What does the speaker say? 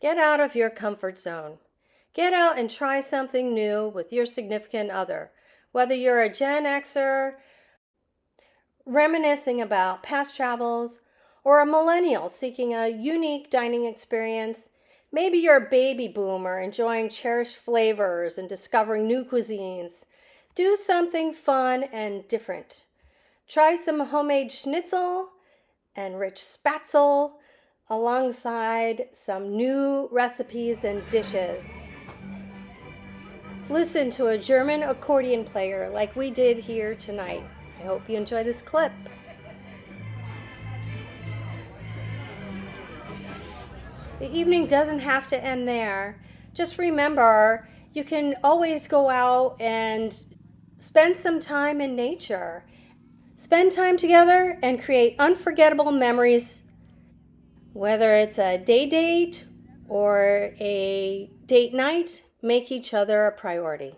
Get out of your comfort zone. Get out and try something new with your significant other. Whether you're a Gen Xer reminiscing about past travels or a millennial seeking a unique dining experience, maybe you're a baby boomer enjoying cherished flavors and discovering new cuisines. Do something fun and different. Try some homemade schnitzel and rich Spaetzle alongside some new recipes and dishes. Listen to a German accordion player like we did here tonight. I hope you enjoy this clip. The evening doesn't have to end there. Just remember, you can always go out and spend some time in nature. Spend time together and create unforgettable memories, whether it's a day date or a date night. Make each other a priority.